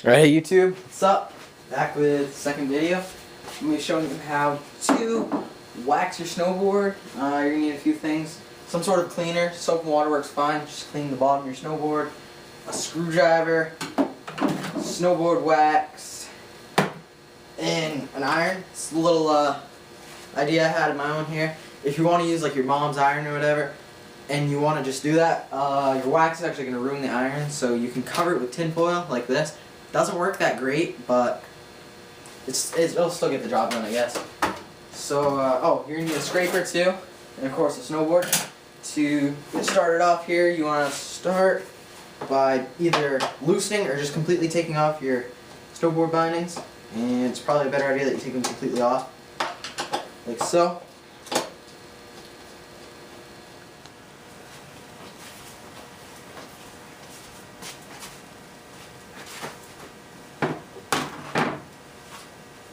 Alright, hey YouTube, what's up? Back with the second video. I'm going to be showing you how to wax your snowboard. You're going to need a few things. Some sort of cleaner, soap and water works fine. Just clean the bottom of your snowboard. A screwdriver, snowboard wax, and an iron. It's a little idea I had of my own here. If you want to use like your mom's iron or whatever, and you want to just do that, your wax is actually going to ruin the iron, so you can cover it with tin foil like this. Doesn't work that great, but it'll still get the job done, I guess. So, you're going to need a scraper too, and of course a snowboard. To get started off here, you want to start by either loosening or just completely taking off your snowboard bindings, and it's probably a better idea that you take them completely off, like so.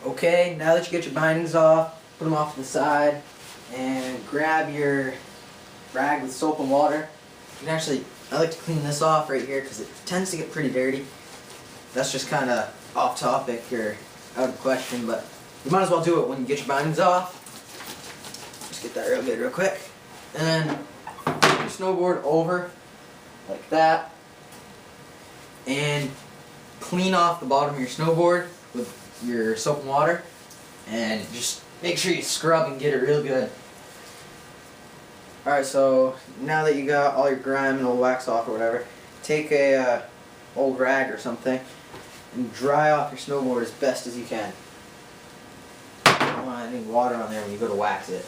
Okay, now that you get your bindings off, put them off to the side, and grab your rag with soap and water. You can actually, I like to clean this off right here because it tends to get pretty dirty. That's just kind of off topic or out of question, but you might as well do it when you get your bindings off. Just get that real good real quick. And then put your snowboard over like that, and clean off the bottom of your snowboard with your soap and water, and just make sure you scrub and get it real good. Alright, so now that you got all your grime and old wax off or whatever, take a old rag or something and dry off your snowboard as best as you can. You don't want any water on there when you go to wax it.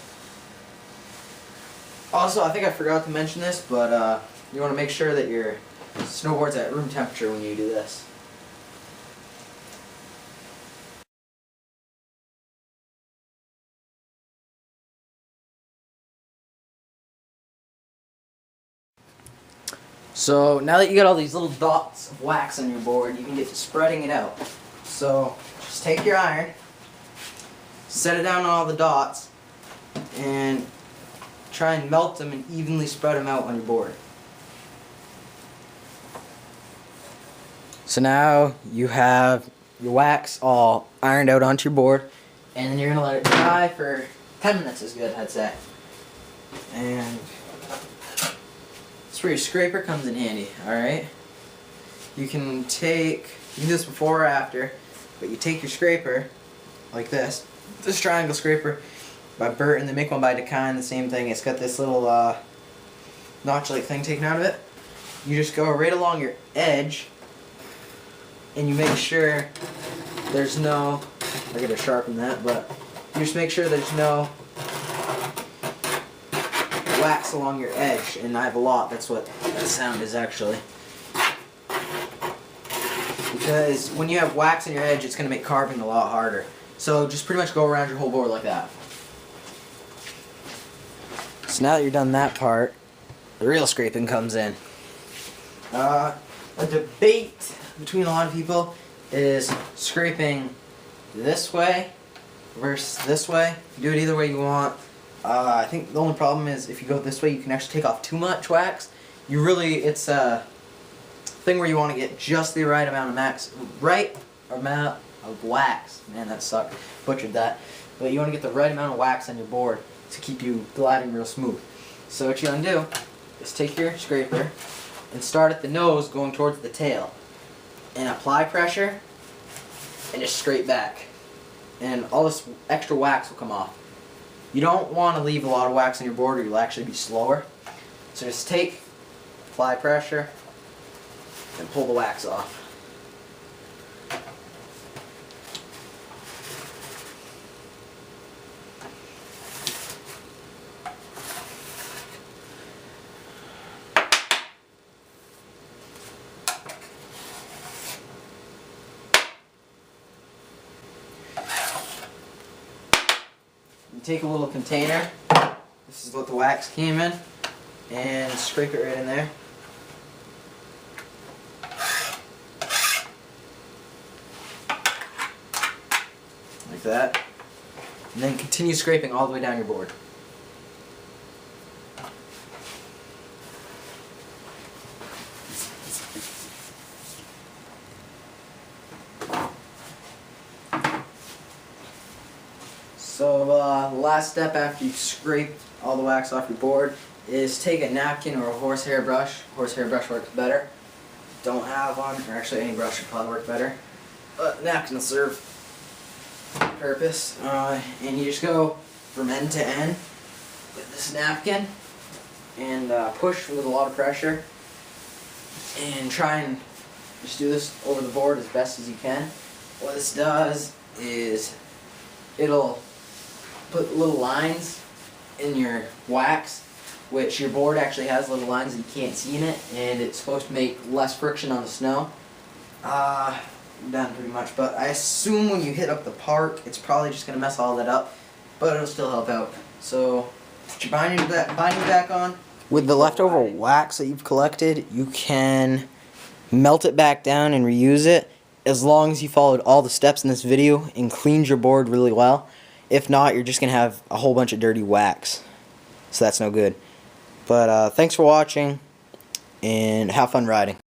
Also, I think I forgot to mention this, but you want to make sure that your snowboard's at room temperature when you do this. So now that you got all these little dots of wax on your board, you can get to spreading it out. So just take your iron, set it down on all the dots, and try and melt them and evenly spread them out on your board. So now you have your wax all ironed out onto your board, and then you're going to let it dry for 10 minutes is good, I'd say. And that's where your scraper comes in handy, alright? You can do this before or after, but you take your scraper, like this triangle scraper by Burt, and they make one by Decine, the same thing. It's got this little notch-like thing taken out of it. You just go right along your edge, and you make sure there's no, I gotta sharpen that, but you just make sure there's no wax along your edge, and I have a lot. That's what that sound is actually. Because when you have wax on your edge, it's going to make carving a lot harder. So just pretty much go around your whole board like that. So now that you're done that part, the real scraping comes in. A debate between a lot of people is scraping this way versus this way. You do it either way you want. I think the only problem is if you go this way, you can actually take off too much wax. It's a thing where you want to get just the right amount of wax. Man, that sucked. Butchered that. But you want to get the right amount of wax on your board to keep you gliding real smooth. So what you want to do is take your scraper and start at the nose going towards the tail. And apply pressure and just scrape back. And all this extra wax will come off. You don't want to leave a lot of wax on your board or you'll actually be slower. So just apply pressure, and pull the wax off. You take a little container, this is what the wax came in, and scrape it right in there. Like that. And then continue scraping all the way down your board. So last step after you scrape all the wax off your board is take a napkin or a horsehair brush. Horsehair brush works better. Don't have one, or actually any brush would probably work better. But napkin will serve purpose. And you just go from end to end with this napkin and push with a lot of pressure and try and just do this over the board as best as you can. What this does is it'll put little lines in your wax, which your board actually has little lines that you can't see in it, and it's supposed to make less friction on the snow. I'm done pretty much, but I assume when you hit up the park, it's probably just going to mess all that up, but it'll still help out. So, put your binding back on. With the leftover wax that you've collected, you can melt it back down and reuse it, as long as you followed all the steps in this video and cleaned your board really well. If not, you're just going to have a whole bunch of dirty wax, so that's no good. But thanks for watching, and have fun riding.